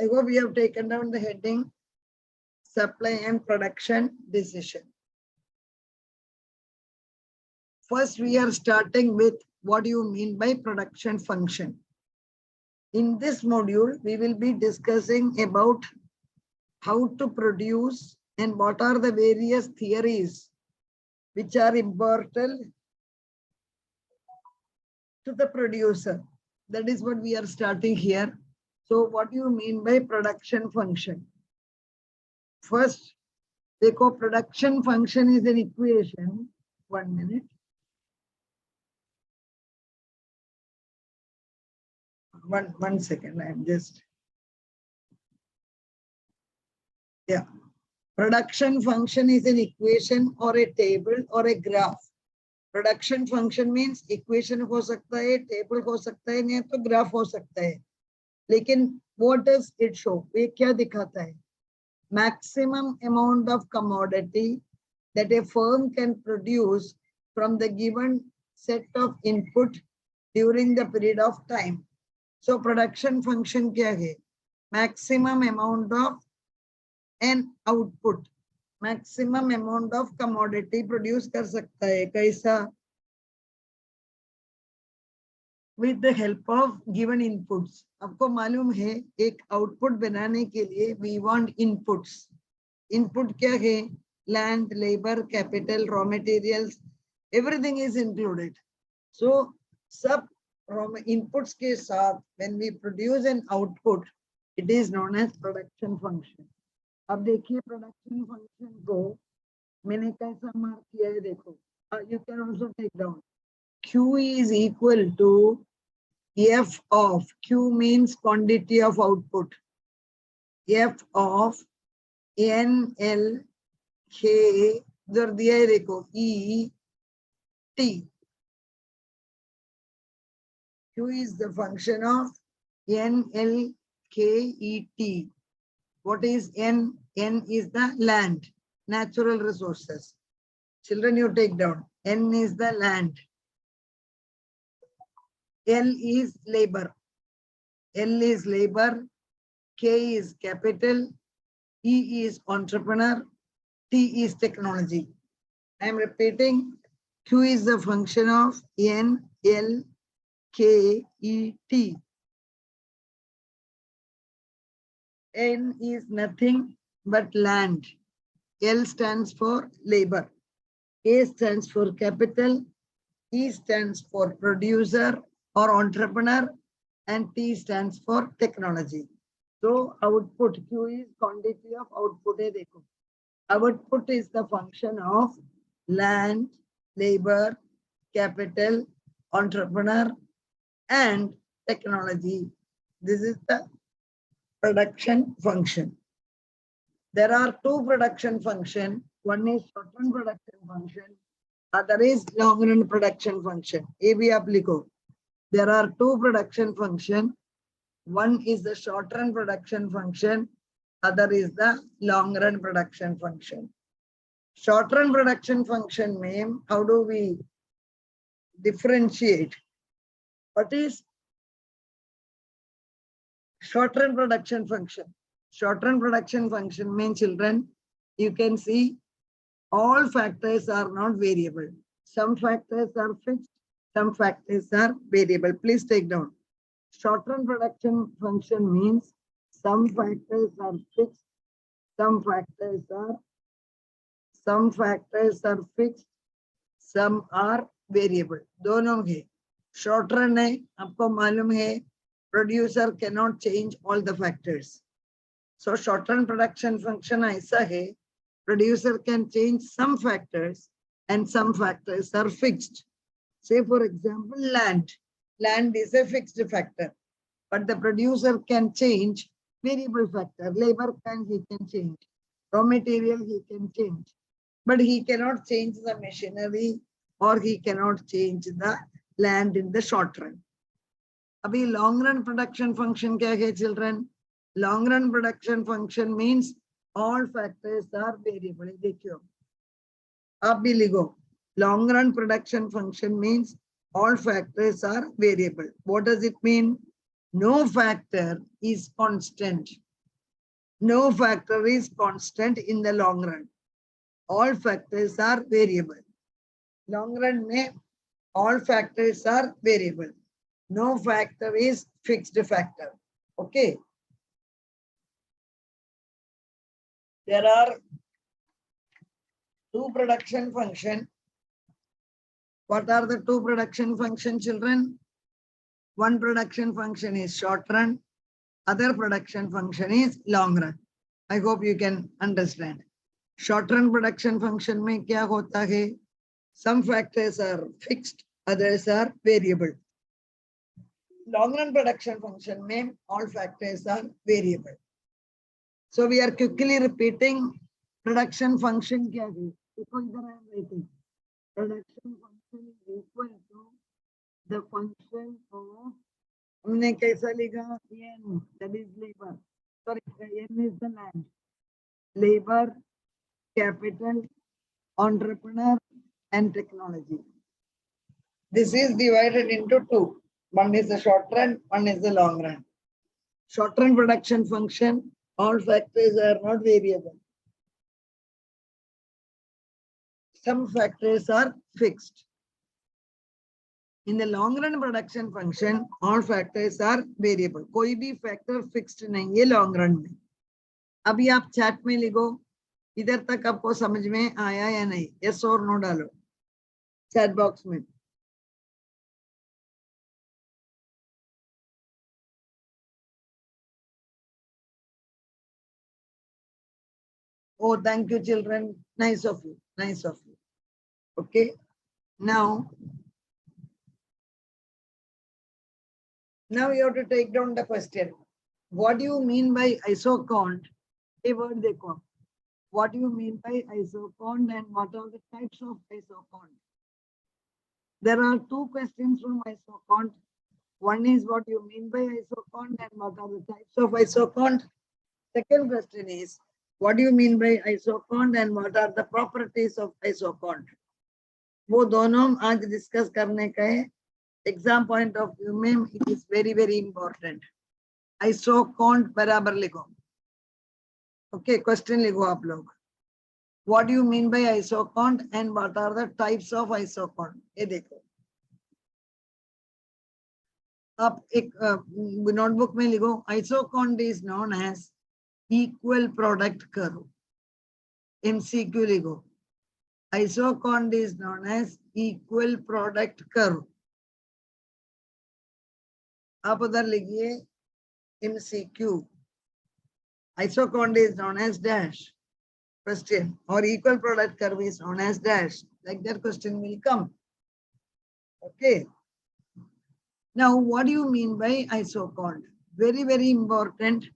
I hope we have taken down the heading supply and production decision. First, we are starting with what do you mean by production function. In this module, we will be discussing about how to produce and what are the various theories which are important to the producer. That is what we are starting here. So what do you mean by production function? First, देखो production function is an equation. 1 minute. One second. I'm just. Yeah. Production function is an equation or a table or a graph. Production function means equation हो सकता है, table हो सकता है, नहीं तो graph हो सकता है. लेकिन what does it show? ये क्या दिखाता है? Maximum amount of commodity that a firm can produce from the given set of input during the period of time. So production function क्या है? Maximum amount of an output, maximum amount of commodity produce कर सकता है. कैसा? With the help of given inputs. आपको मालूम है एक output बनाने के लिए we want inputs. Input क्या है? Land, labor, capital, raw materials, everything is included. So सब inputs के साथ when we produce an output, it is known as production function. अब देखिए production function को मैंने कैसा मार्क किया है देखो. You can also take down. Q is equal to F of, Q means quantity of output, F of NL K, इधर दिया है देखो, E T. Q is the function of NL K E T. What is N? N is the land, natural resources. Children, you take down. N is the land. L is labor. L is labor. K is capital. E is entrepreneur. T is technology. I am repeating. Q is the function of N, L, K, E, T. N is nothing but land. L stands for labor. A stands for capital. E stands for producer or entrepreneur. And T stands for technology. So output, Q is quantity of output. देखो. Output is the function of land, labor, capital, entrepreneur, and technology. This is the production function. There are two production functions. One is short-run production function. Other is long-run production function. A bhi aap likho. There are two production functions. One is the short-run production function. Other is the long-run production function. Short-run production function means how do we differentiate? What is short-run production function? Short-run production function means, children, you can see all factors are not variable. Some factors are fixed, some factors are variable. Please take down. Short-run production function means some factors are fixed, some factors are fixed, some are variable. दोनों है. Short run है, आपको मालूम है, producer cannot change all the factors. So short run production function ऐसा है, producer can change some factors and some factors are fixed. Say for example, land. Land is a fixed factor, but the producer can change variable factor. Labor he can change. Raw material he can change. But he cannot change the machinery or he cannot change the land in the short run. Abhi long run production function kya hai, children? Long run production function means all factors are variable. देखियो, आप भी लिखो. Long run production function means all factors are variable. What does it mean? No factor is constant. No factor is constant in the long run. All factors are variable. Long run में all factors are variable. No factor is fixed factor. Okay. There are two production function. What are the two production function, children? One production function is short run. Other production function is long run. I hope you can understand. Short run production function में क्या होता है? Some factors are fixed, others are variable. Long run production function में all factors are variable. So we are quickly repeating production function क्या है? देखो इधर I am writing. Production function is equal to the function of हमने कैसा लिखा? N, that is labor. Sorry, N is the land. Labor, capital, entrepreneur, and technology. This is divided into two. One is the short run, one is the long run. Short run production function, all factors are not variable. Some factors are fixed. In the long run production function, all factors are variable. कोई भी factor fixed नहीं है long run में. अभी आप chat में लिखो, इधर तक आपको समझ में आया या नहीं? Yes or no डालो chat box में. Oh, thank you, children. Nice of you. Nice of you. Okay. Now you have to take down the question. What do you mean by isoquant? A word they call. What do you mean by isoquant and what are the types of isoquant? There are two questions from isoquant. One is what you mean by isoquant and what are the types of isoquant. Second question is what do you mean by isoquant and what are the properties of isoquant? वो दोनों आज discuss करने का है. Exam point of view में it is very very important. Isoquant बराबर लिखो. Okay, question लिखो आप लोग. What do you mean by isoquant and what are the types of isoquant? ये देखो, आप एक नोटबुक में लिखो. Isoquant is known as equal product curve. MCQ लिखो. Isoquant is known as equal product curve. आप उधर लिखिए MCQ. Isoquant is known as dash. Question. Or equal product curve is known as dash. Like that question will come. Okay. Now, what do you mean by isoquant? Very, very important.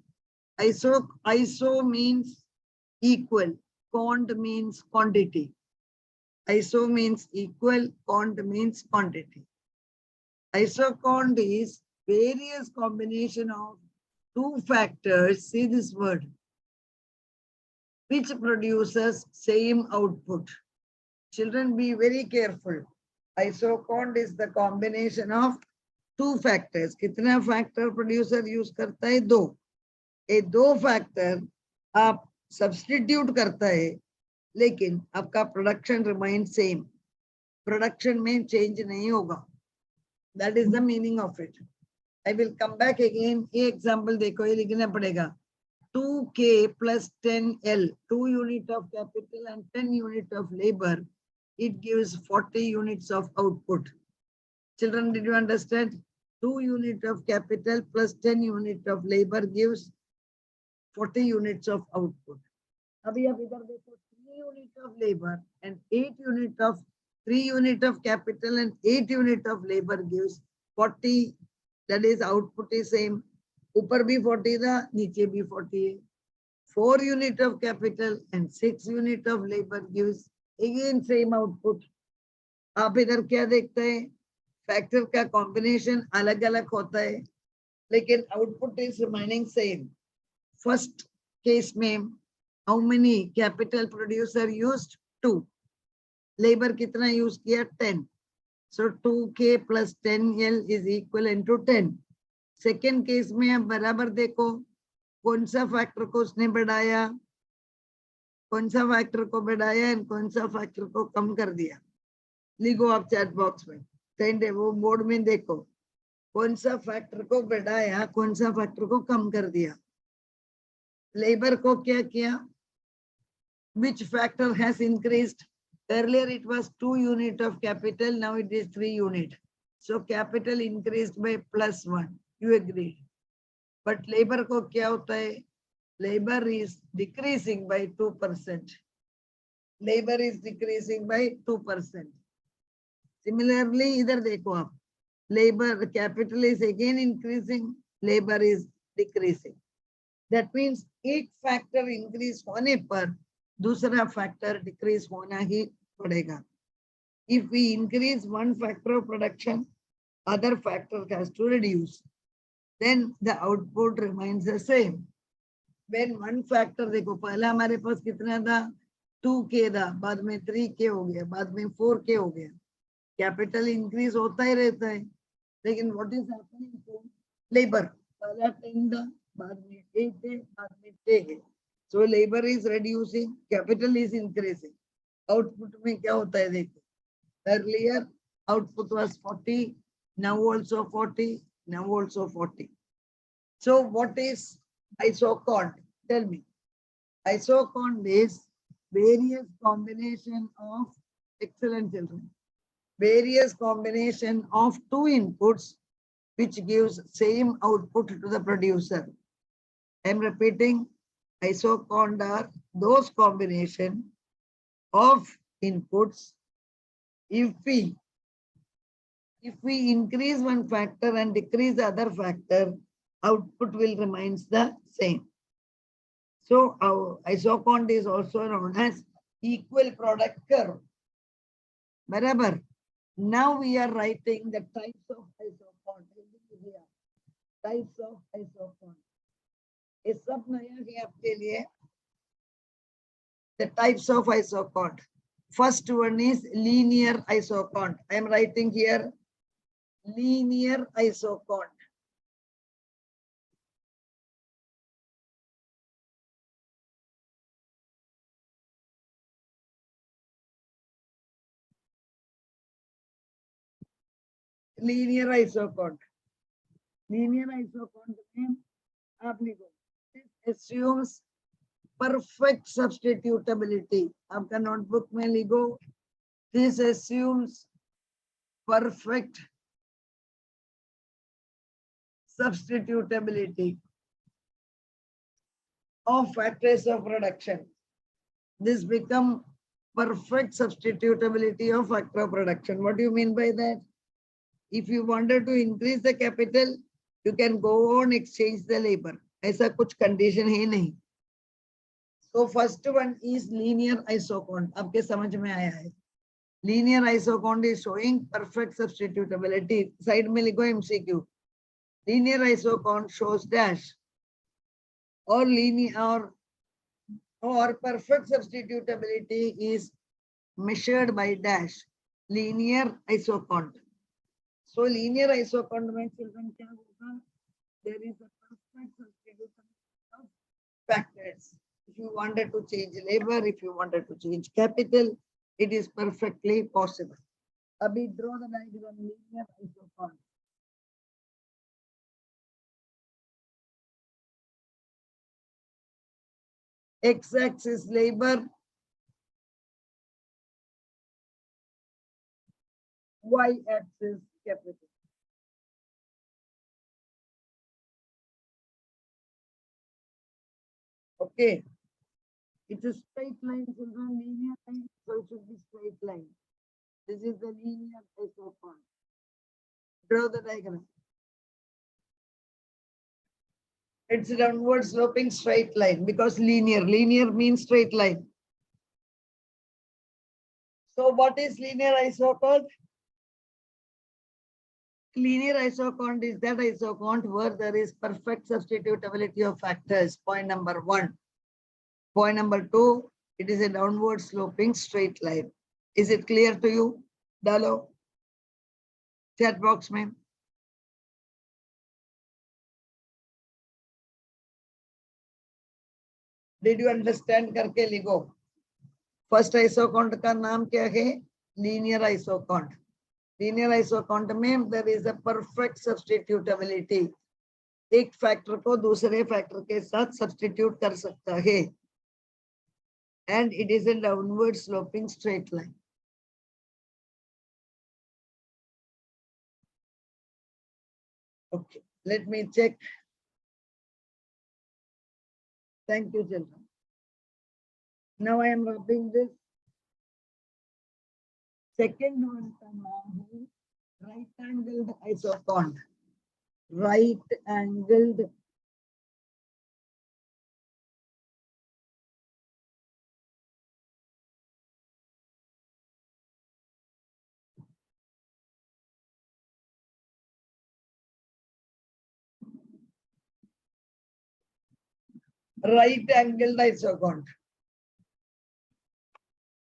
Iso means equal. Quant means quantity. Iso means equal, quant means quantity. Isoquant is various combination of two factors, see this word, which produces same output. Children, be very careful. Isoquant is the combination of two factors. कितना factor producer use करता है? दो. ये दो factor आप substitute करता है, लेकिन आपका प्रोडक्शन रिमाइन सेम. प्रोडक्शन में चेंज नहीं होगा. That is the meaning of it. I will come back again. ये एग्जांपल देखो, ये लिखना पड़ेगा. 2K plus 10L, 2 unit of capital and 10 unit of labor, it gives 40 units of output. Children, did you understand? 2 unit of capital plus 10 unit of labor gives 40 units of output. अभी आप इधर देखो, 3 unit of labor and 8 unit of 3 unit of capital and 8 unit of labor gives 40. That is output is same. ऊपर भी 40 था, नीचे भी 40 है. 4 unit of capital and 6 unit of labor gives again same output. आप इधर क्या देखते हैं? फैक्टर का कॉम्बिनेशन अलग अलग होता है, लेकिन output is remaining same. First case में how many capital producer used? 2. Labor कितना use किया? 10. So 2K plus 10L is equivalent to 10. Second case में आप बराबर देखो, कौन सा फैक्टर को उसने बढ़ाया, कौन सा फैक्टर को बढ़ाया एंड कौन सा फैक्टर को कम कर दिया? लिखो आप चैट बॉक्स में, सेंड वो बोर्ड में देखो, कौन सा फैक्टर को बढ़ाया, कौन सा फैक्टर को कम कर दिया। लेबर को क्या किया? Which factor has increased? Earlier it was 2 unit of capital, now it is 3 unit. So capital increased by +1. You agree? But labor को क्या होता है? Labor is decreasing by 2%. Labor is decreasing by 2%. Similarly, इधर देखो आप, labor capital is again increasing, labor is decreasing. That means एक factor increase होने पर दूसरा फैक्टर डिक्रीज होना ही पड़ेगा. If we increase one factor of production, other factor has to reduce. Then the output remains the same. When one factor, देखो पहला हमारे पास कितना था? 2K था, बाद में 3K हो गया, बाद में 4K हो गया. कैपिटल इंक्रीज होता ही रहता है, लेकिन what is happening to labour? पहला 10 था, बाद में 8 है, बाद में 10 है. So labor is reducing, capital is increasing. Output में क्या होता है देखो. Earlier output was 40, now also 40, now also 40. So what is isoquant? Tell me. Isoquant is various combination of, excellent children, various combination of two inputs which gives same output to the producer. I am repeating. Isoquant are those combination of inputs. If we increase one factor and decrease the other factor, output will remains the same. So our isoquant is also known as equal product curve. Barabar. Now we are writing the types of isoquant. Types of isoquant. ये सब नया है आपके लिए. The types of isoquant. First one is linear isoquant. I am writing here linear isoquant. Linear isoquant. Linear isoquant में आप लिखो. This assumes perfect substitutability. आपका नोटबुक में लिखो. This assumes perfect substitutability of factors of production. This become perfect substitutability of factor of production. What do you mean by that? If you wanted to increase the capital, you can go on exchange the labor. ऐसा कुछ condition है नहीं. So first one is linear isoquant. आपके समझ में आया है? Linear isoquant is showing perfect substitutability. Side में लिखो MCQ. Linear isoquant shows dash or linear or perfect substitutability is measured by dash. Linear isoquant. So linear isoquant में children क्या होगा? There is a perfect substitutability of factors. If you wanted to change labor, if you wanted to change capital, it is perfectly possible. Abhi draw the diagram linear isoquant. X-axis labor, Y-axis capital. Okay. It's a straight line, children, linear line, so it should be straight line. This is the linear isoquant. Draw the diagram. It's a downward sloping straight line because linear. Linear means straight line. So what is linear isoquant? Linear isoquant is that isoquant where there is perfect substitutability of factors. Point number 1. Point number 2, it is a downward sloping straight line. Is it clear to you? Dalo, chat box mein. Did you understand करके लिखो। First isoquant का नाम क्या है? Linear isoquant. Linear isoquant में there is a perfect substitutability. एक factor को दूसरे फैक्टर के साथ सब्स्टिट्यूट कर सकता है, and it is a downward sloping straight line. Okay, let me check. Thank you, children. Now I am rubbing this. Second one का नाम है right angled isoquant. Right angled right angled isoquant.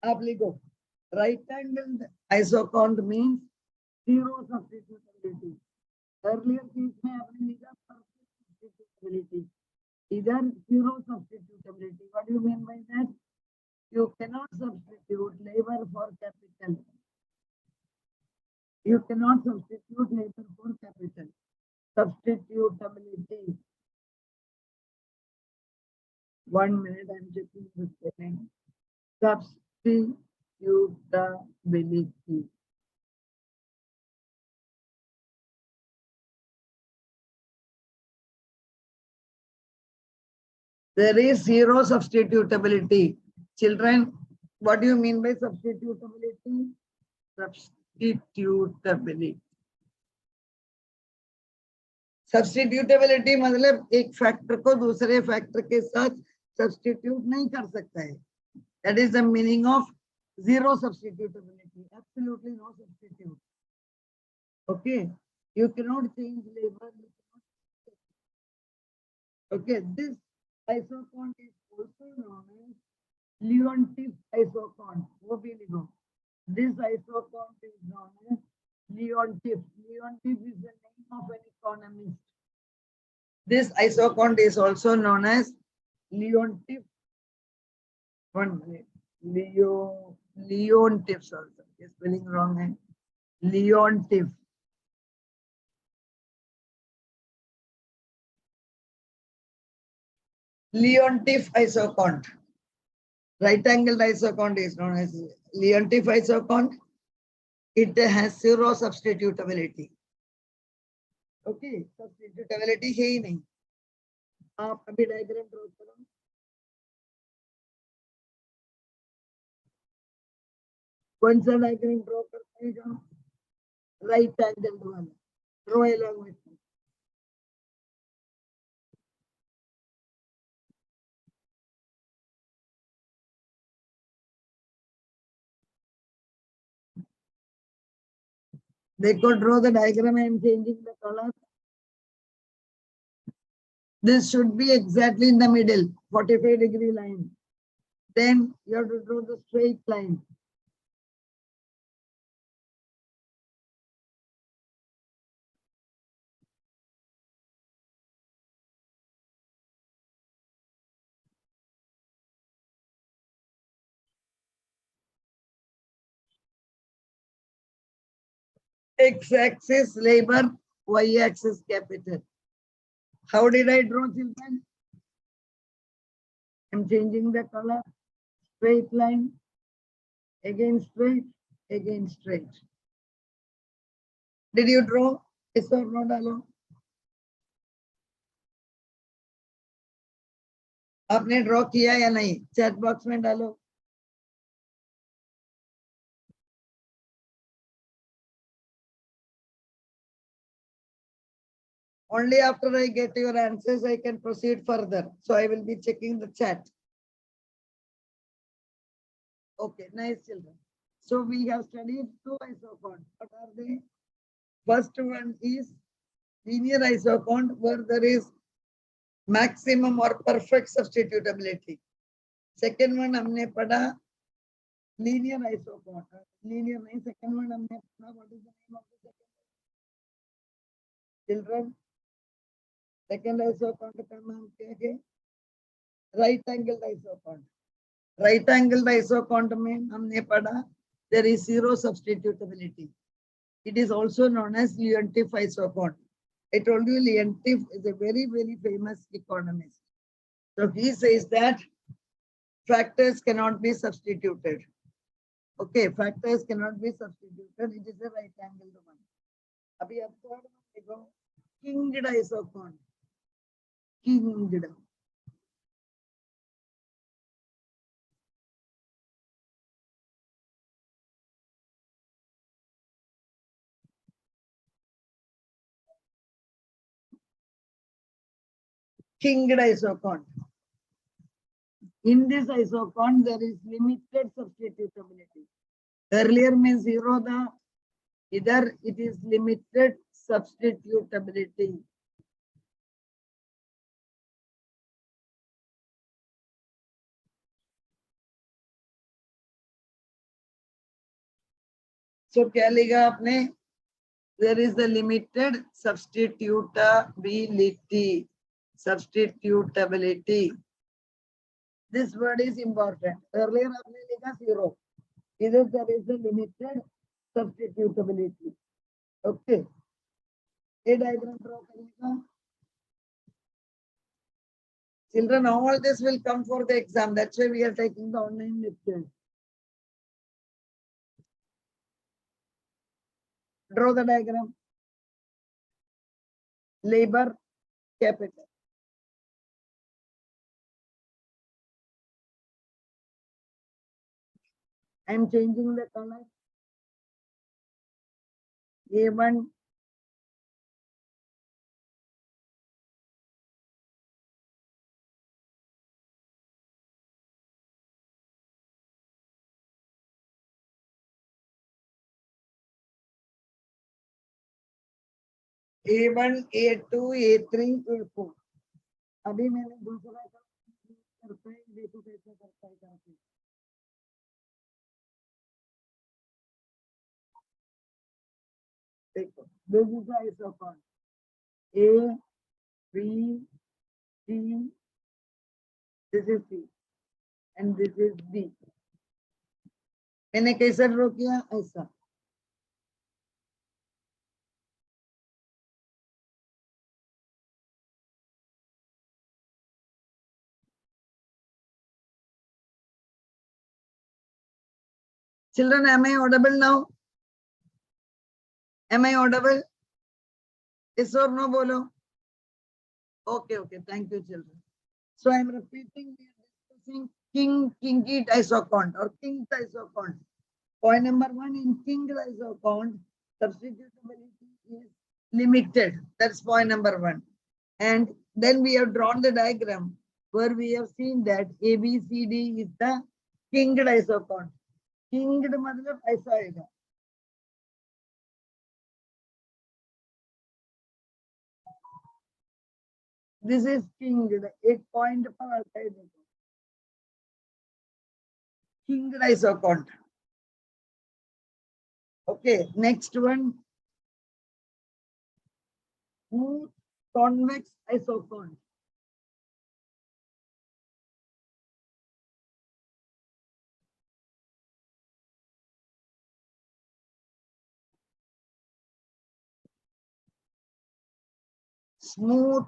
आप लिखो right angled isoquant means zero substitutability. Earlier case में आपने लिखा perfect substitutability. Either zero substitutability. What do you mean by that? You cannot substitute labor for capital. You cannot substitute labor for capital. Substitutability. 1 minute, I'm checking the spelling. Substitutability. There is zero substitutability. Children, what do you mean by substitutability? Substitutability. Substitutability मतलब एक factor को दूसरे factor के साथ substitute नहीं कर सकता है. That is the meaning of zero substitutability. Absolutely no substitute. Okay, you cannot change labor. Okay, this isoquant is also known as Leontief isoquant. वो भी लिखो. This isoquant is known as Leontief. Leontief is the name of an economist. This isoquant is also known as Leontief. 1 minute. Leontief also. Spelling wrong है. Leontief. Leontief isoquant. Right angled isoquant is known as Leontief isoquant. It has zero substitutability. Okay, substitutability है ही नहीं. आप अभी diagram draw करो. कौन सा diagram draw करते हैं जो राइट एंगल वाला? Draw along with me. देखो, draw the diagram. I am changing the color. This should be exactly in the middle, 45-degree line. Then you have to draw the straight line. X-axis labor, Y-axis capital. How did I draw, children? I'm changing the color. Straight line, again straight, again straight. Did you draw? Yes or no, डालो. आपने draw किया या नहीं? Chat box में डालो. Only after I get your answers, I can proceed further. So I will be checking the chat. Okay, nice, children. So we have studied two isoquants. What are they? First one is linear isoquant, where there is maximum or perfect substitutability. Second one हमने पढ़ा linear isoquant. Linear नहीं, second one हमने पढ़ा. What is the name of the second one? Children, second isoquant का नाम क्या है? right angled isoquant. Right angled isoquant में हमने पढ़ा there is zero substitutability. It is also known as Leontief isoquant. I told you Leontief is a very, very famous economist. So he says that factors cannot be substituted. Okay, factors cannot be substituted. It is a right angled one. अभी अब third one देखो, kinged isoquant. Kinged. Kinged isoquant. In this isoquant, there is limited substitutability. Earlier means zero the, either it is limited substitutability. So क्या लिखा आपने? There is the limited substitutability. Substitutability. This word is important. Earlier आपने लिखा zero. Either there is a limited substitutability. Okay. A diagram draw करेगा. Children, all this will come for the exam. That's why we are taking the online lecture. Draw the diagram. Labor, capital. I am changing the color. A1, A1, A2, A3, A4. अभी मैंने दूसरा करता है, देखो कैसे करता है करके. देखो, this is the isoquant. A, B, C, this is C, and this is D. मैंने कैसे ड्रॉ किया? ऐसा. Children, am I audible now? Am I audible? Yes or no, bolo? Okay, okay. Thank you, children. So I am repeating, we are discussing kinged isoquant or kinged isoquant. Point number one, in kinged isoquant, substitutability is limited. That's point number one. And then we have drawn the diagram where we have seen that A, B, C, D is the kinged isoquant. Kinged मतलब ऐसा आएगा. This is kinged. एक point पर आता है देखो. Kinged isoquant. Okay, next one. Smooth convex isoquant. Smooth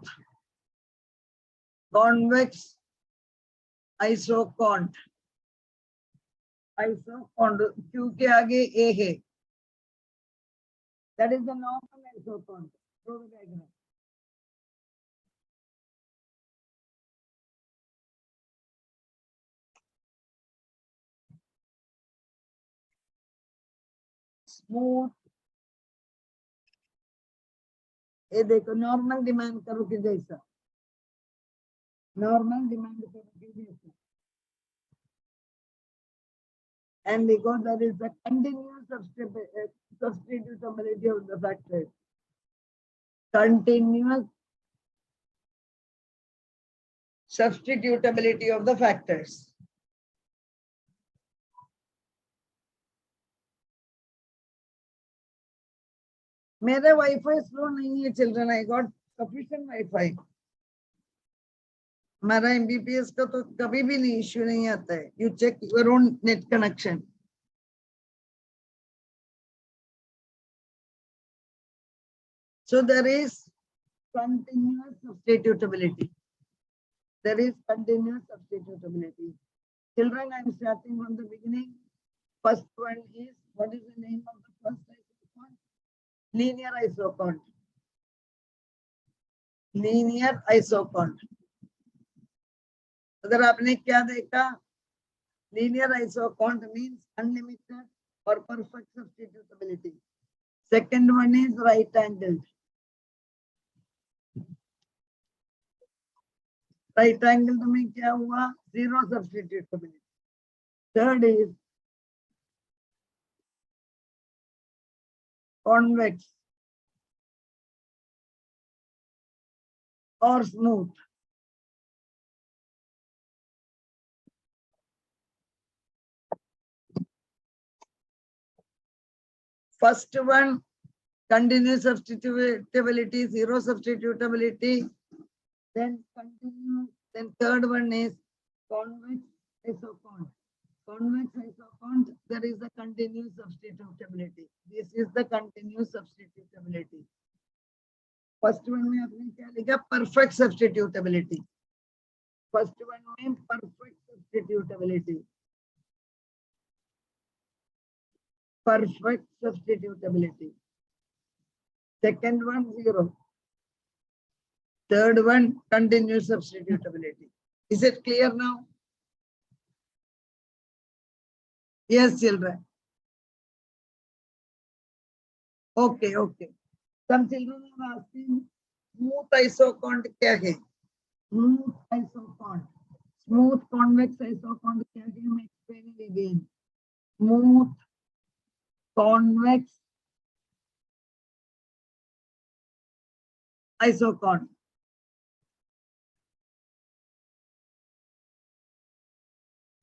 convex isoquant. Isoquant Q के आगे A है. That is the normal isoquant. Draw the diagram. Smooth. ये देखो normal demand करो कि जैसा. Normal demand करो कि जैसा. And because there is a continuous substitutability of the factors. Continuous substitutability of the factors. मेरा वाईफाई स्लो नहीं है children. I got sufficient WiFi. हमारा एमबीपीएस का तो कभी भी नहीं इश्यू नहीं आता है. You check your own net connection. So there is continuous substitutability. There is continuous substitutability. Children, I am starting from the beginning. First one is, what is the name of the first isoquant? Linear isoquant. Linear isoquant. अगर आपने क्या देखा, linear isoquant means unlimited or perfect substitutability. Second one is right angled. Right angled में क्या हुआ? Zero substitutability. Third is convex or smooth. First one, continuous substitutability, zero substitutability. Then continuous. Then third one is convex isoquant. Convex isoquant, there is a continuous substitutability. This is the continuous substitutability. First one में आपने क्या लिखा? Perfect substitutability. First one में perfect substitutability. Perfect substitutability. Second one, zero. Third one, continuous substitutability. Is it clear now? Yes, children. Okay, okay. Some children are asking, smooth isoquant क्या है? Smooth isoquant. Smooth convex isoquant क्या है? मैं explain it again. Smooth convex isoquant.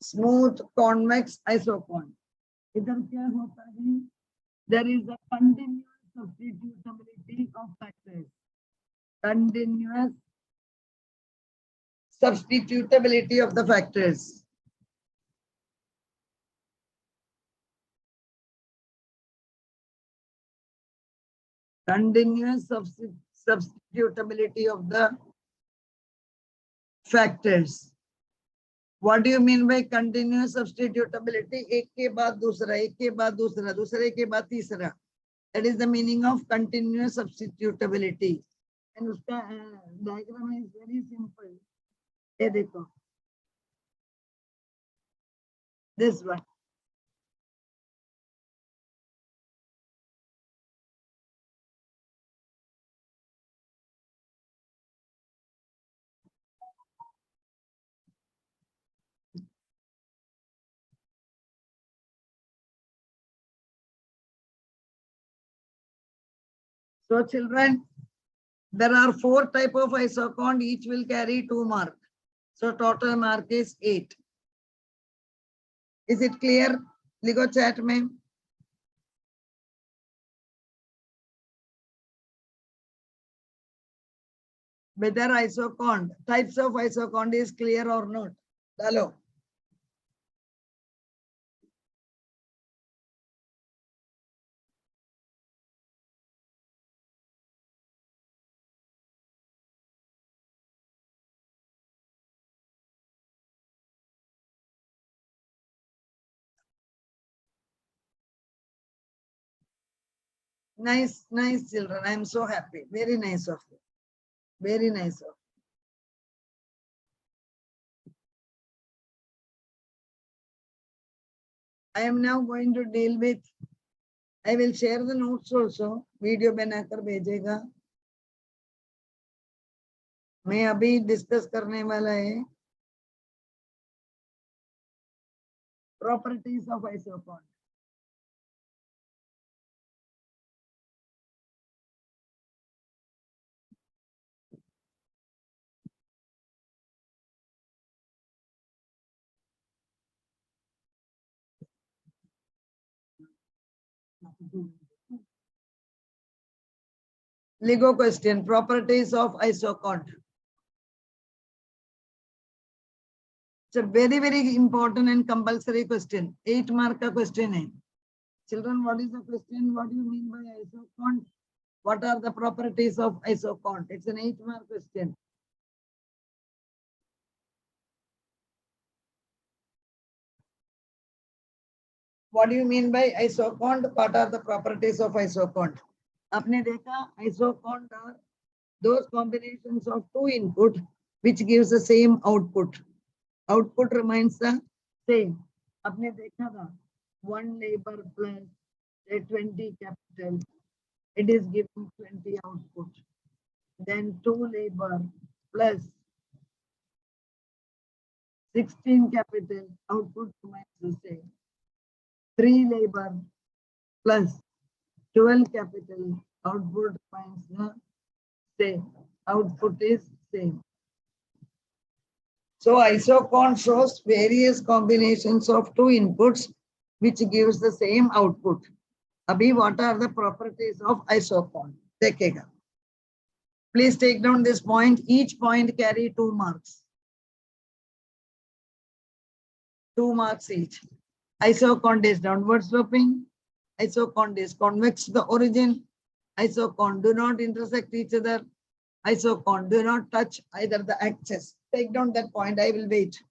Smooth convex isoquant. इधर क्या होता है? There is a continuous substitutability of factors. Continuous substitutability of the factors. Continuous substitutability of the factors. What do you mean by continuous substitutability? एक के बाद दूसरा, एक के बाद दूसरा, दूसरे के बाद तीसरा. That is the meaning of continuous substitutability. And उसका diagram is very simple. ये देखो. This one. So children, there are 4 type of isoquant, each will carry 2 mark. So total mark is 8. Is it clear? लिखो chat में. Whether isoquant, types of isoquant is clear or not? Hello. Nice, nice children. I am so happy. Very nice of you. Very nice of you. I am now going to deal with, I will share the notes also. Video बनाकर भेजेगा. मैं अभी discuss करने वाला है properties of isoquant. Legal question, properties of isoquant. It's a very, very important and compulsory question. 8 mark ka question hai. Children, what is the question? What do you mean by isoquant? What are the properties of isoquant? It's an 8 mark question. What do you mean by isoquant? What are the properties of isoquant? आपने देखा isoquant are those combinations of two input which gives the same output. Output remains the same. आपने देखा था 1 labor plus 20 capital. It is giving 20 output. Then 2 labor plus 16 capital, output remains the same. 3 labor plus 12 capital, output remains the same. Output is same. So isoquant shows various combinations of two inputs which gives the same output. Abhi, what are the properties of isoquant? Dekhega. Please take down this point. Each point carry 2 marks. 2 marks each. Isoquant is downward sloping. Isoquant is convex to the origin. Isoquant do not intersect each other. Isoquant do not touch either the axis. Take down that point. I will wait.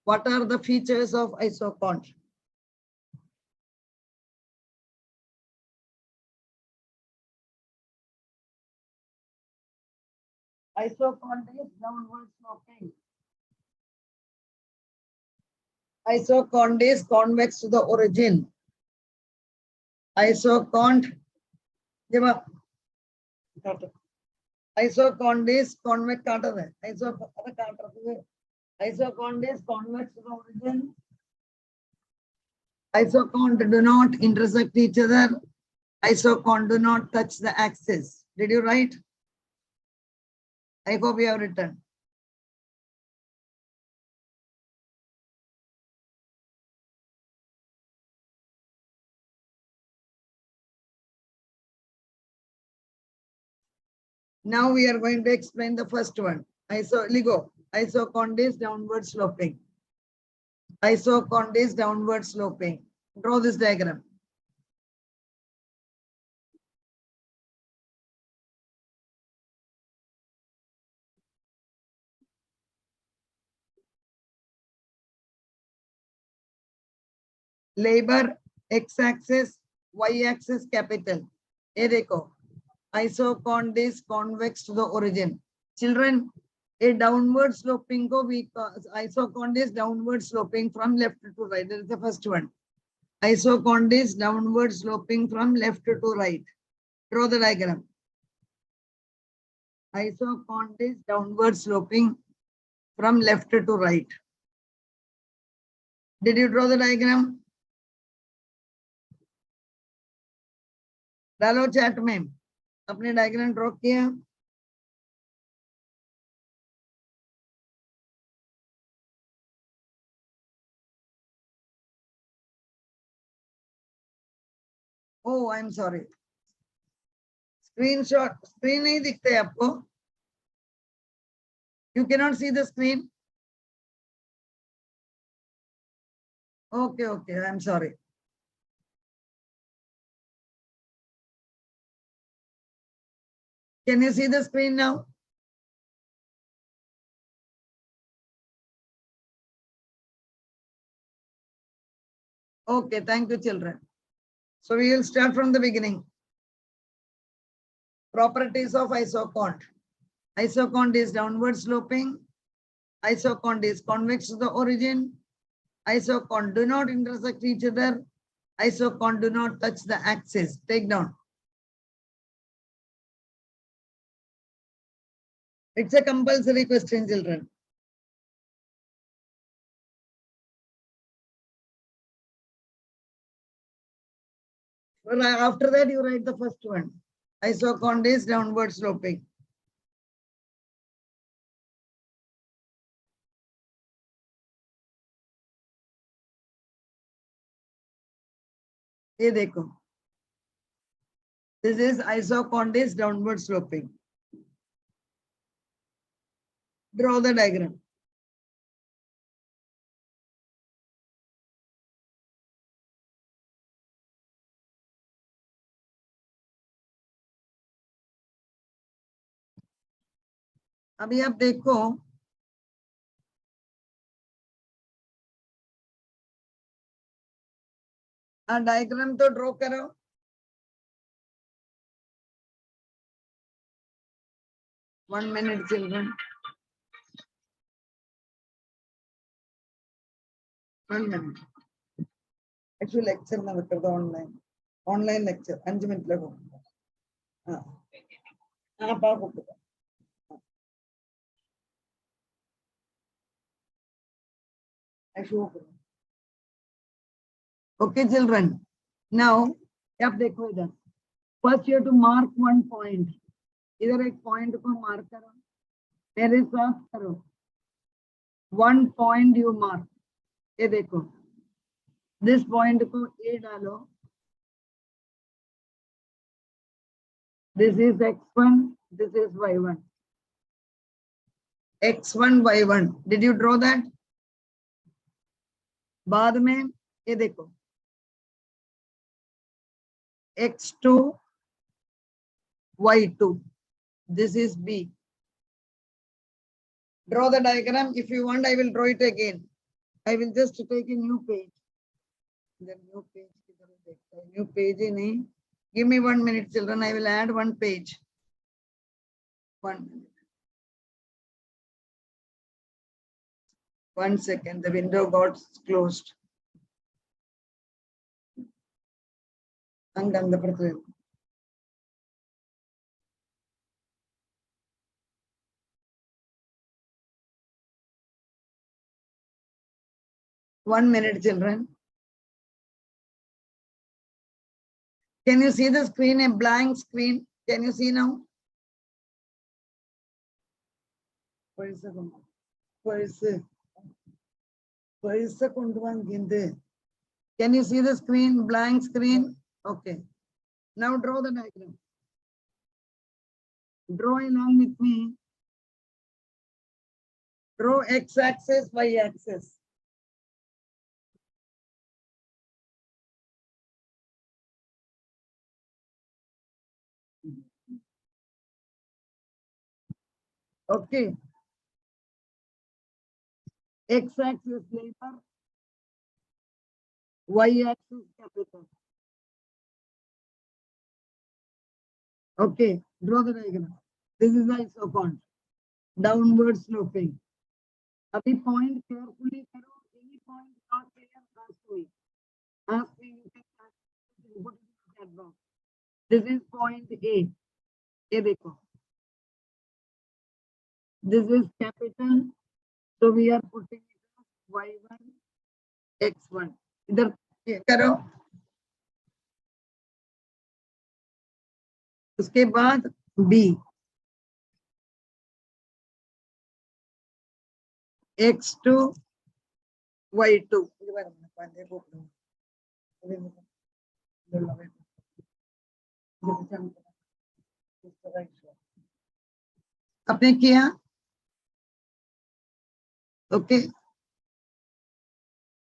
What are the features of isoquant? Isoquant is downward sloping. Isoquant is convex to the origin. Isoquant is convex. Isoquant is convex to the origin. Isoquant do not intersect each other. Isoquant do not touch the axis. Did you write? I hope you have written. Now we are going to explain the first one. Isoquant is downward sloping. Isoquant is downward sloping. Draw this diagram. Labor x-axis, y-axis capital. ये देखो, isoquant is convex to the origin. Children, a downward sloping ko we isoquant is downward sloping from left to right. That is the first one. Isoquant is downward sloping from left to right. Draw the diagram. Isoquant is downward sloping from left to right. Did you draw the diagram? डालो chat में अपने diagram draw किया. Oh, I'm sorry. Screenshot. Screen नहीं दिखते आपको? You cannot see the screen? Okay, okay. I'm sorry. Can you see the screen now? Okay, thank you, children. So we will start from the beginning. Properties of isoquant. Isoquant is downward sloping. Isoquant is convex to the origin. Isoquant do not intersect each other. Isoquant do not touch the axis. Take down. It's a compulsory question, children. Well, after that, you write the first one. Isoquant is downward sloping. ये देखो. This is isoquant is downward sloping. Draw the diagram. अभी आप देखो, diagram तो draw करो। One minute, children. 1 minute. Actually, lecture ना कर दो online. Online lecture 5 minute लगो. हाँ, आप आओ. Okay, children. Now, आप देखो इधर. First, you have to mark one point. इधर एक point को mark करो. मेरे साथ करो. One point you mark. ये देखो. This point को A डालो. This is X1. This is Y1. X1, Y1. Did you draw that? बाद में ये देखो. X2, Y2. This is B. Draw the diagram. If you want, I will draw it again. I will just take a new page. The new page. New page in. Give me 1 minute, children. I will add one page. 1 minute. 1 second. The window got closed. The 1 minute, children. Can you see the screen, a blank screen? Can you see now? Can you see the screen, blank screen? Okay. Now draw the diagram. Draw along with me. Draw x-axis, y-axis. Okay. X-axis labor, y-axis capital. Okay, draw the diagram. This is the isoquant, downward sloping. Abhi point carefully karo. Any point not clear, ask me. Ask me, you can put it in the chat box. This is point A. A dekho. This is capital. So we are putting it as y1, x1. Idhar karo. उसके बाद B. X2, Y2. आपने किया? Okay.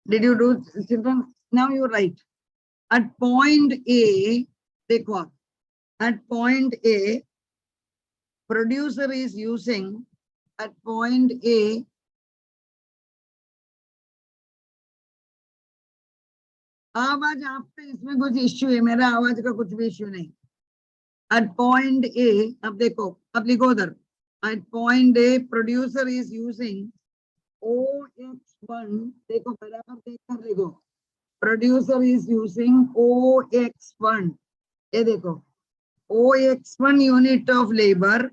Did you do, children? Now you write. At point A, देखो आप. At point A, producer is using at point A आवाज आप पे इसमें कुछ इश्यू है, मेरा आवाज का कुछ भी इश्यू नहीं. At point A, अब देखो, अब लिखो उधर. At point A, producer is using OX1. देखो बराबर देखकर लिखो. Producer is using OX1. ये देखो. OX1 unit of labor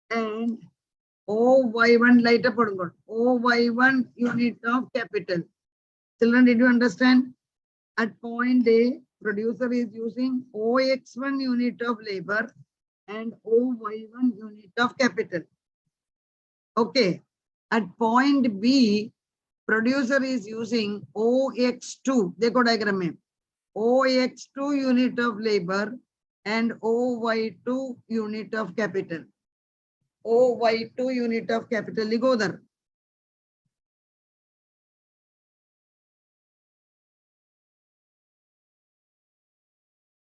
and OY1 light up OY1 unit of capital. Children, did you understand? At point A, producer is using OX1 unit of labor and OY1 unit of capital. Okay. At point B, producer is using OX2. देखो diagram में. OX2 unit of labor and OY2 unit of capital. OY2 unit of capital लिखो उधर.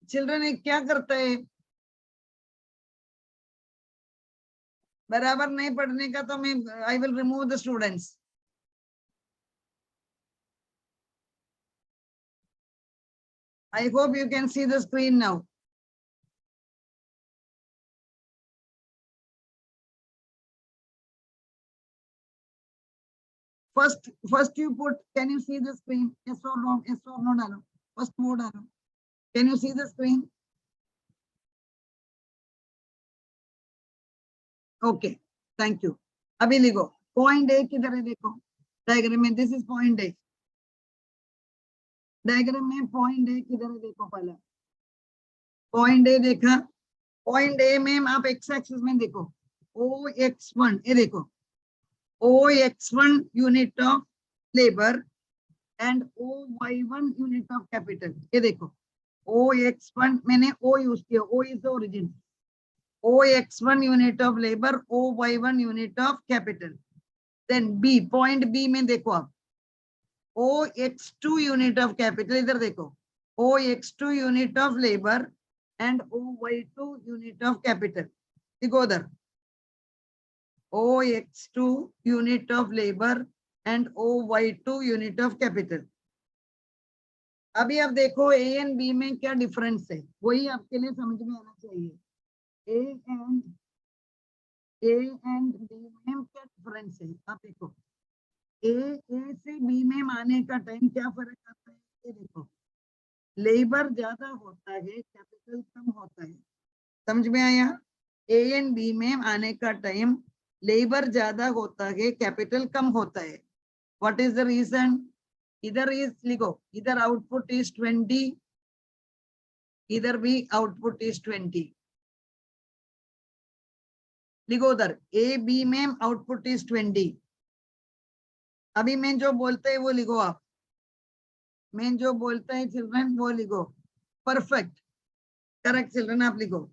Children क्या करता है? बराबर नहीं पढ़ने का तो मैं I will remove the students. I hope you can see the screen now. First you put, can you see the screen? Yes or no? Yes or no, डालो. First वो डालो. Can you see the screen? Okay, thank you. अभी लिखो. Point A किधर है देखो. Diagram में this is point A. Diagram में point A किधर है देखो पहले. Point A देखा. Point A में आप x axis में देखो. OX1 ये देखो. OX1 unit of labor and OY1 unit of capital. ये देखो. OX1 मैंने O यूज किया. O is the origin. OX1 unit of labor, OY1 unit of capital. Then B, point B में देखो आप. OX2 unit of capital, इधर देखो. OX2 unit of labor and OY2 unit of capital. देखो उधर. OX2 unit of labor and OY2 unit of capital. अभी आप देखो A and B में क्या डिफरेंस है, वही आपके लिए समझ में आना चाहिए. A and B में क्या डिफरेंस है आप देखो. ए से बी में आने का टाइम क्या फर्क आता है, ये देखो. लेबर ज्यादा होता है, कैपिटल कम होता है. समझ में आया. ए एंड बी में आने का टाइम लेबर ज्यादा होता है, कैपिटल कम होता है. What is the reason. इधर इज लिखो, इधर आउटपुट इज 20, इधर भी आउटपुट इज 20. लिखो उधर ए बी में आउटपुट इज 20. अभी मैं जो बोलते हैं वो लिखो आप. मैं जो बोलता है चिल्ड्रन वो लिखो. परफेक्ट, करेक्ट चिल्ड्रन आप लिखो.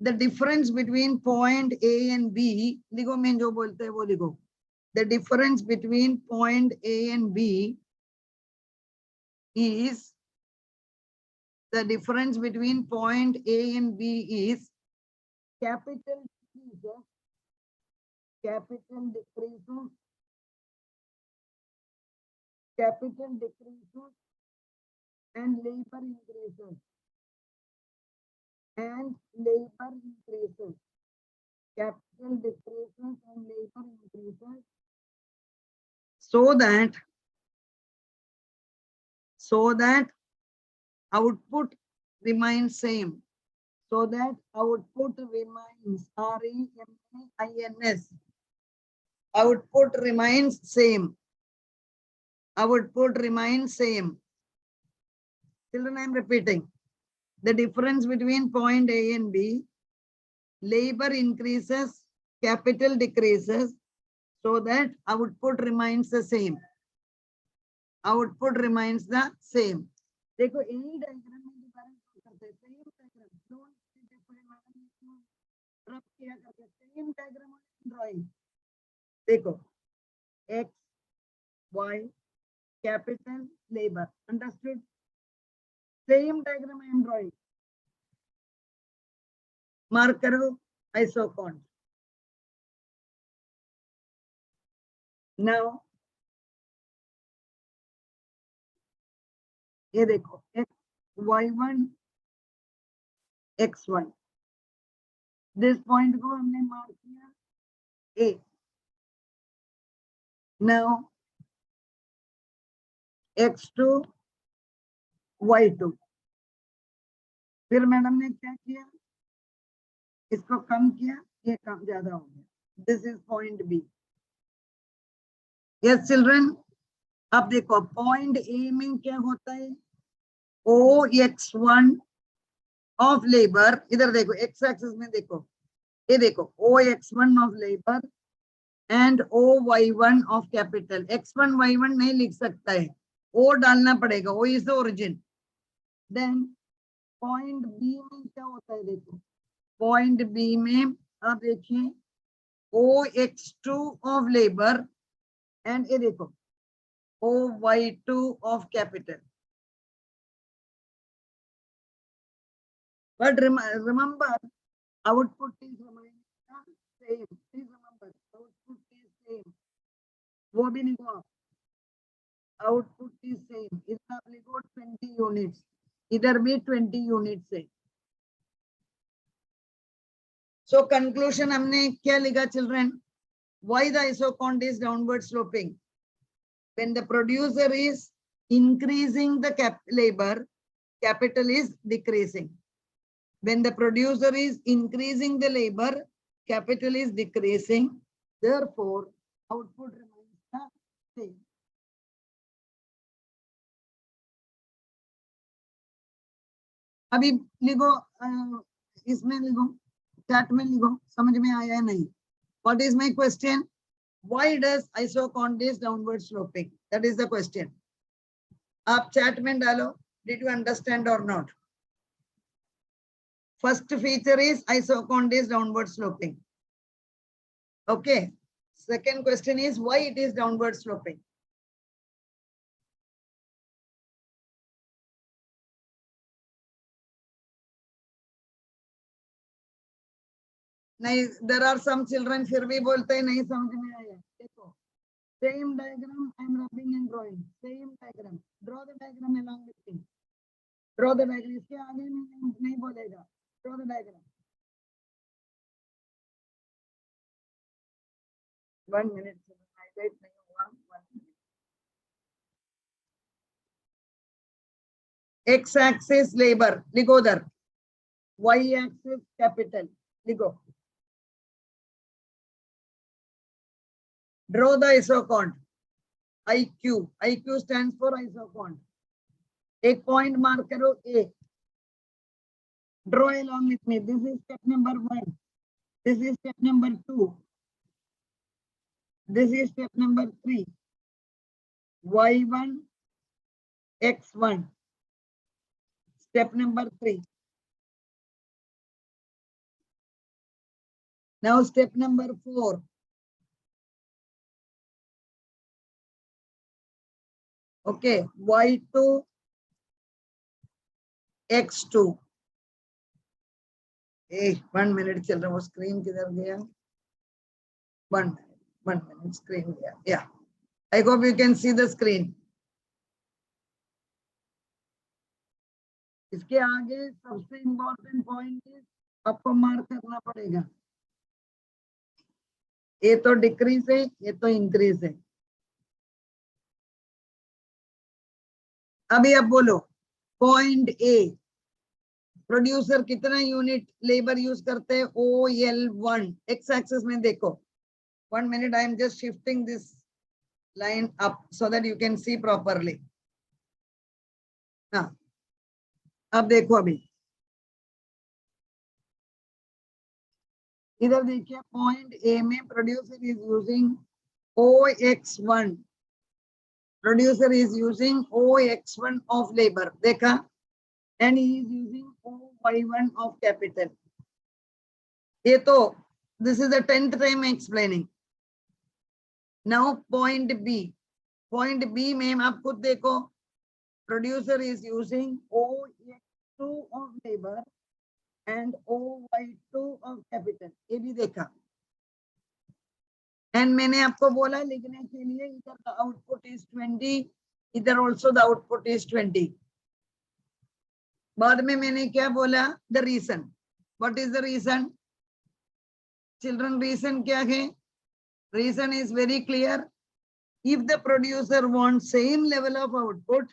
The difference between point A and B लिखो. मैं जो बोलते हैं वो लिखो. The difference between point A and B is the difference between point A and B is capital decreases, capital decreases, capital decreases and labor increases, and labor increases, capital decreases and labor increases, so that output remains same. So that output remains REMAINS. Output remains same. Output remains same. Children, I am repeating. The difference between point A and B, labor increases, capital decreases, so that output remains the same. Output remains the same. देखो यही diagram में दोबारा करते हैं. Same diagram, don't देखो madam इसको रब किया करके सेम डायग्राम ड्राइंग. देखो x y capital labor, understood. Same diagram I am drawing. Mark करो isoquant. Now ये देखो y1 x1. This point को हमने मार्क किया A. Now x2 y2. फिर मैडम ने क्या किया, इसको कम किया, ये कम ज्यादा हो गया. This is point B. Yes children. अब देखो पॉइंट ए में क्या होता है, OX1 ऑफ लेबर. इधर देखो एक्स एक्सिस में देखो, ये देखो OX1 of labour and OY1 of capital. X1 Y1 नहीं लिख सकता है, O डालना पड़ेगा. O is the origin. Then point B में क्या होता है देखो. पॉइंट बी में आप देखिए OX2 ऑफ लेबर एंड ये देखो OY2 of capital. But remember, output is remaining same. Please remember, output is same. वो भी लिखो आप. Output is same. इधर आप लिखो 20 units. इधर भी 20 units है. So conclusion हमने क्या लिखा children? Why the isoquant is downward sloping? When the producer is increasing the labor, capital is decreasing. When the producer is increasing the labor, capital is decreasing. Therefore, output remains the same. अभी लिखो, इसमें लिखो, chat में लिखो, समझ में आया नहीं? What is my question? Why does isoquant is downward sloping? That is the question. आप चैट में डालो. Did you understand or not? First feature is isoquant is downward sloping. Okay. Second question is why it is downward sloping. नहीं, there are some children फिर भी बोलते हैं नहीं समझ में आया. देखो, same diagram I am rubbing and drawing. Same diagram. Draw the diagram along with me. Draw the diagram. इसके आगे नहीं बोलेगा. Draw the diagram. 1 minute. Highlight नहीं हुआ. 1 minute. X axis labor. लिखो उधर. Y axis capital. लिखो. Draw the isoquant. IQ. IQ stands for isoquant. एक point mark करो A. Draw along with me. This is step number 1. This is step number 2. This is step number 3. Y1, X1. Step number 3. Now step number 4. Okay, Y2, X2. Hey, 1 minute चल रहा है. वो screen किधर गया? 1 minute screen गया. Yeah, I hope you can see the screen. इसके आगे सबसे important point is आपको mark करना पड़ेगा. ये तो decrease है, ये तो increase है. अभी आप बोलो पॉइंट ए प्रोड्यूसर कितना यूनिट लेबर यूज करते हैं? OL1. एक्स एक्सिस में देखो. 1 minute, I am just shifting this line up so that you can see properly. हाँ, अब देखो. अभी इधर देखिए पॉइंट ए में producer is using OX1. Producer is using OX1 of labor. देखा? And he is using OY1 of capital. ये तो, this is the 10th time explaining. Now point B. Point B में आप खुद देखो. Producer is using OX2 of labor and OY2 of capital. ये भी देखा. And मैंने आपको बोला लिखने के लिए इधर the output is 20, इधर also the output is 20. बाद में मैंने क्या बोला? The reason. What is the reason? Children, reason क्या है? Reason is very clear. If the producer wants same level of output,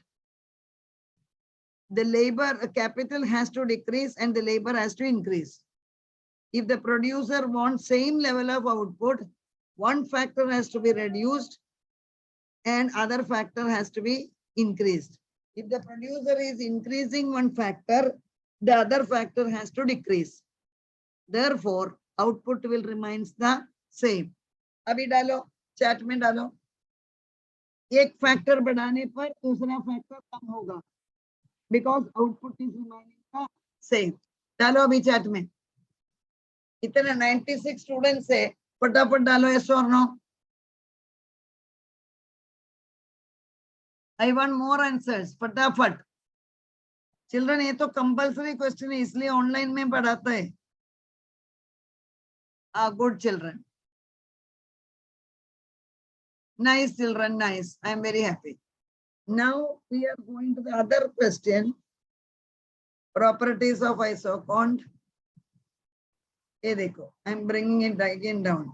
the labor capital has to decrease and the labor has to increase. If the producer wants same level of output, one factor has to be reduced and other factor has to be increased. If the producer is increasing one factor, the other factor has to decrease. Therefore, output will remain the same. अभी डालो, chat में डालो. एक factor बढ़ाने पर दूसरा factor कम होगा because output is remaining the same. डालो अभी चैट में. इतने 96 स्टूडेंट्स है, फटाफट डालो yes or no. I want more answers. फटाफट. चिल्ड्रन ये तो कंपल्सरी क्वेश्चन है इसलिए ऑनलाइन में पढ़ाता है. Good children. Nice children, nice. I am very happy. Now we are going to the other question. Properties of isoquant. ये देखो, I am bringing it again down.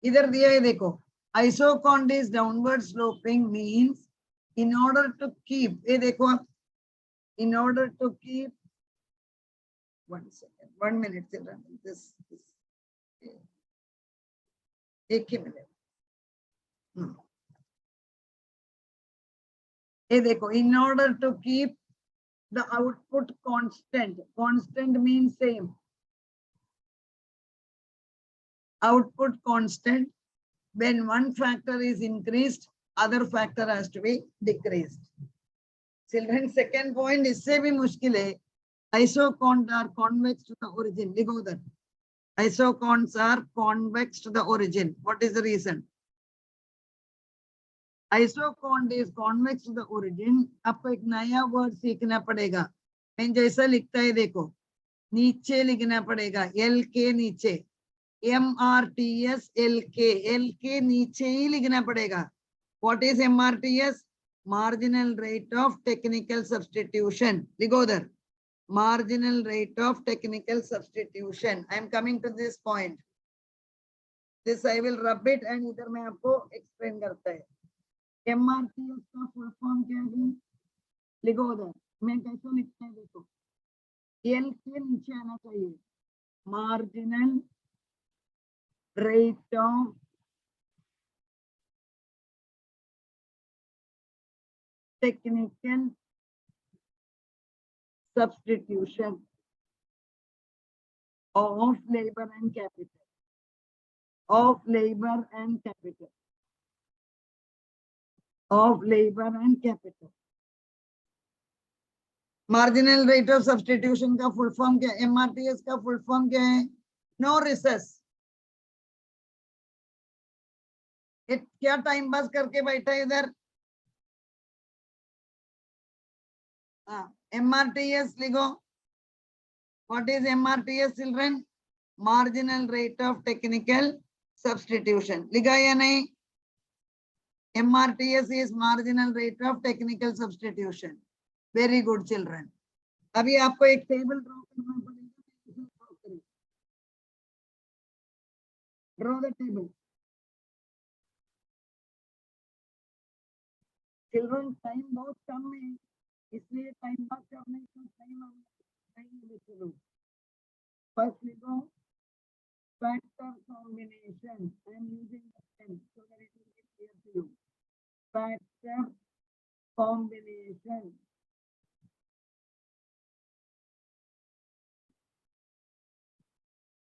इधर दिया है देखो. Isoquant is downward sloping means in order to keep, ये देखो आप, in order to keep, 1 second, 1 minute children, this एक ही मिनट. ये देखो, in order to keep the output constant. Constant means same. Output constant. When one factor is increased, other factor has to be decreased. Children, second point इससे भी मुश्किल है. Isoquants are convex to the origin. लिखो उधर. Isoquants are convex to the origin. What is the reason? Isoquant is convex to the origin. आपको एक नया word सीखना पड़ेगा. मैं जैसा लिखता है देखो, नीचे लिखना पड़ेगा. L के नीचे MRTS L के नीचे ही लिखना पड़ेगा. What is MRTS? Marginal rate of technical substitution. लिखो उधर. Marginal rate of technical substitution. I am coming to this point. This I will rub it and इधर मैं आपको explain करता है. MRTS का फुल फॉर्म क्या है? लिखो उधर. मैं कैसे लिखता है देखो. L के नीचे आना चाहिए. Marginal rate of technical substitution of labor and capital. Of labor and capital. Of labor and capital. Marginal rate of substitution का full form क्या है? MRTS का full form क्या है? No recess. क्या टाइम पास करके बैठा है इधर? MRTS लिखो. What is MRTS children? Marginal rate of technical substitution. लिखा या नहीं? MRTS is marginal rate of technical substitution. Very good children. अभी आपको एक टेबल ड्रॉ करना पड़ेगा. Draw the table. Children, time बहुत कम है, इसलिए टाइम पास करने का टाइम नहीं बचेगा. First लिखो factor combination. I am using the pen so that it will be clear to you. Factor combination.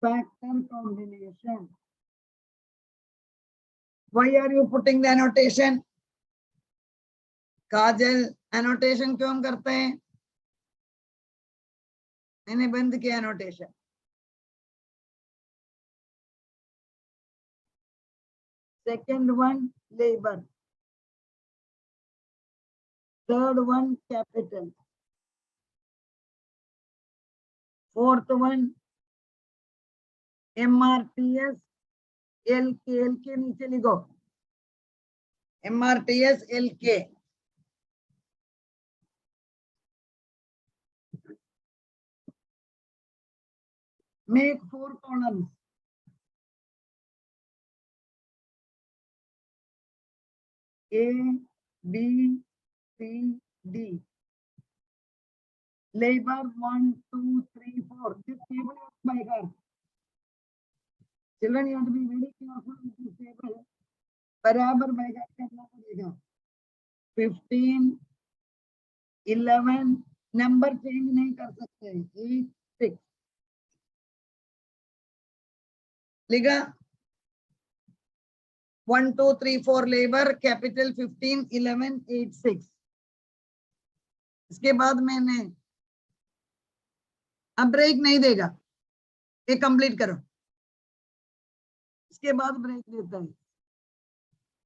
Factor combination. Why are you putting the annotation? Kajal, annotation क्यों करते हैं? मैंने बंद किया annotation. Second one, labor. Third one, capital. Fourth one, MRTS L के नीचे लिखो. MRTS LK. Make 4 columns. A, B, C, D. Labor 1, 2, 3, 4. This table is by heart. Children, you have to be very careful with this table. बराबर by heart करना पड़ेगा. 15, 11, number change नहीं कर सकते. 8, 6. लिखा 1, 2, 3, 4 लेबर, कैपिटल 15, 11, 8, 6. इसके बाद मैंने अब ब्रेक नहीं देगा, ये कंप्लीट करो. इसके बाद ब्रेक देता है.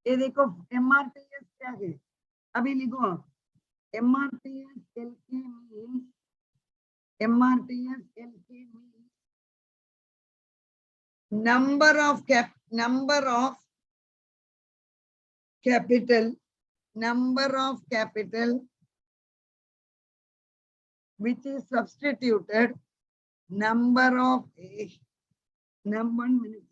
ये देखो MRTS क्या है, अभी लिखो. MRTS LK means MRTS LK means number of capital, which is substituted, number of, 1 minute,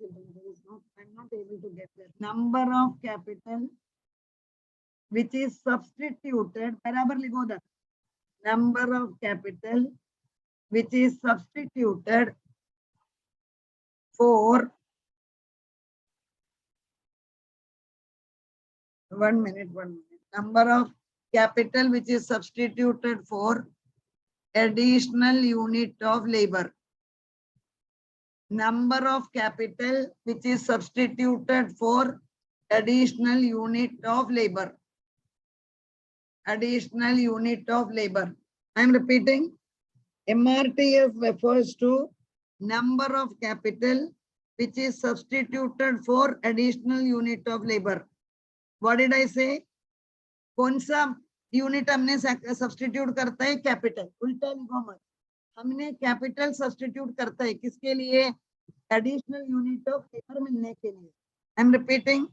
I'm not able to get that. Number of capital which is substituted, बराबर लिखो उधर. Number of capital which is substituted for, 1 minute, number of capital which is substituted for additional unit of labor. Number of capital which is substituted for additional unit of labor. Additional unit of labor. I am repeating. MRTF refers to number of capital which is substituted for additional unit of labor. What did I say? कौन सा unit हमने substitute करता है? Capital. उल्टा लिखो मत. हमने capital substitute करता है किसके लिए? एडिशनल यूनिट ऑफ लेबर मिलने के लिए. I am repeating.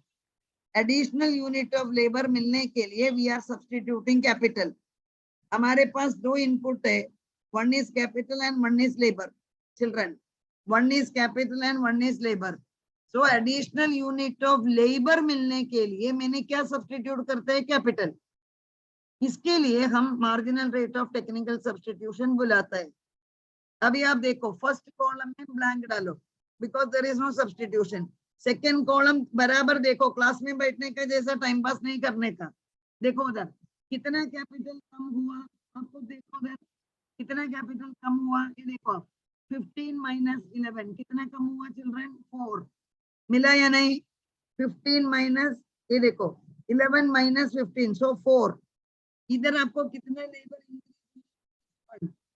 Additional unit of labour मिलने के लिए वी आर सब्स्टिट्यूटिंग कैपिटल. हमारे पास दो इनपुट है. One is capital and one is labour. Children, one is capital and one is labour. So additional unit of labour मिलने के लिए मैंने क्या सब्स्टिट्यूट करते हैं? कैपिटल. इसके लिए हम marginal rate of technical substitution बुलाता है. अभी आप देखो, फर्स्ट कॉलम में ब्लैंक डालो because there is no substitution. Second column बराबर देखो, क्लास में बैठने का जैसा टाइम पास नहीं करने का. देखो उधर कितना कैपिटल कम हुआ, आपको देखो उधर कितना कैपिटल कम हुआ. ये देखो 15 माइनस 11 कितना कम हुआ चिल्ड्रन? 4. मिला या नहीं? 15 माइनस, ये देखो 11 माइनस 15, सो 4. इधर आपको कितने लेबर?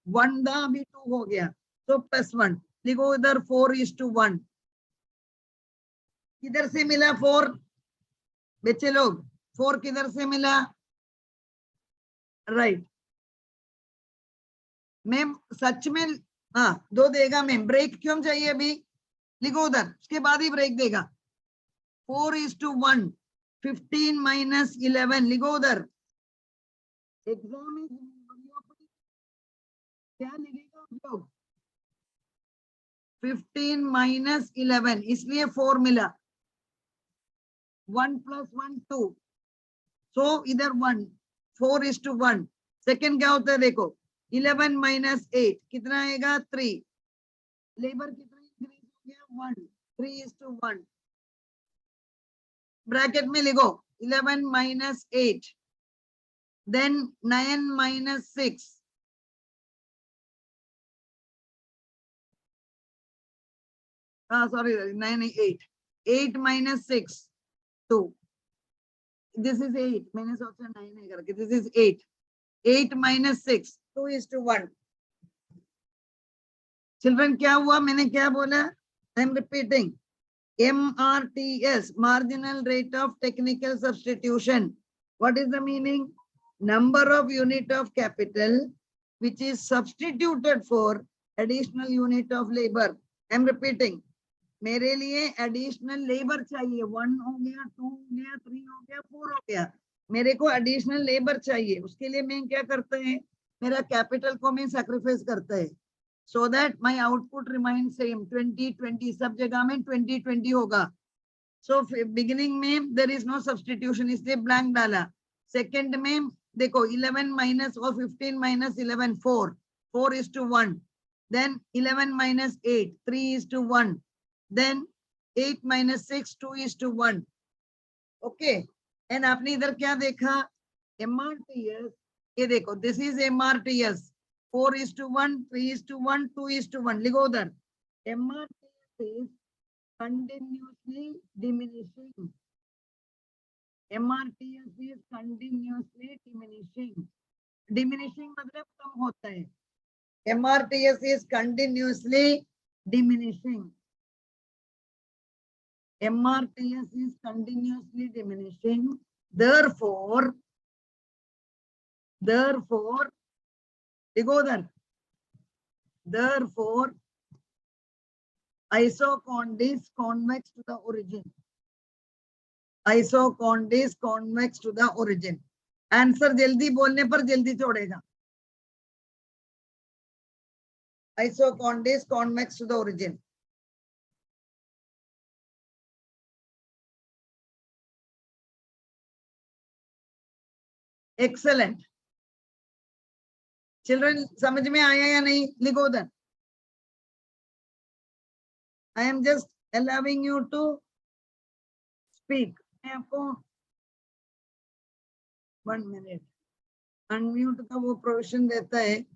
1 था, अभी 2 हो गया, तो +1 लिखो. इधर 4:1. किधर से मिला 4? बच्चे लोग 4 किधर से मिला? राइट. मैम सच में हाँ 2 देगा मैम. ब्रेक क्यों चाहिए अभी? लिखो उधर, उसके बाद ही ब्रेक देगा. 4:1. 15 माइनस 11 लिखो उधर. एग्जाम में क्या लिखेगा आप लोग? 15 माइनस 11, इसलिए 4 मिला. 1 + 1 2, सो इधर 1. 4:1. सेकेंड क्या होता है देखो, 11 माइनस 8 कितना आएगा? 3. लेबर कितना इंक्रीज हो गया? 1. 3:1. ब्रैकेट में लिखो 11 minus 8, then 9 minus 6, sorry 9 8. 8 minus 6 2. This is 8. मैंने सोचा 9 नहीं करके. This is 8. 8 minus 6 2:1. चिल्ड्रन क्या हुआ? मैंने क्या बोला? I am repeating. MRTS, marginal rate of technical substitution. What is the meaning? Number of unit of capital which is substituted for additional unit of labor. I am repeating. मेरे लिए additional labour चाहिए. 1 हो गया, 2 हो गया, 3 हो गया, 4 हो गया. मेरे को एडिशनल लेबर चाहिए. उसके लिए मैं क्या करता है? मेरा कैपिटल को मैं सैक्रिफाइस करता है. so that my output remains same. 20-20 सब जगह में 20-20 होगा. so beginning में there is no substitution, इसलिए blank डाला. second में देखो 11 minus और 15 minus 11 4. 4:1. then 11 minus 8 3:1. then 8 minus 6 2:1. okay. and आपने इधर क्या देखा? MRTS. ये देखो this is MRTS. 4:1, 3:1, 2:1. लिखो उधर. MRTS is continuously diminishing. MRTS is continuously diminishing. Diminishing मतलब कम होता है. MRTS is continuously diminishing. MRTS is continuously diminishing. Therefore, लिखो उधर. Therefore, Isoquant is convex to the origin. Isoquant is convex to the origin. Answer जल्दी बोलने पर जल्दी छोड़ेगा. Isoquant is convex to the origin. Excellent. Children, समझ में आया या नहीं? लिखो then. I am just allowing you to speak. मैं आपको 1 minute. Unmute का वो प्रोविजन देता है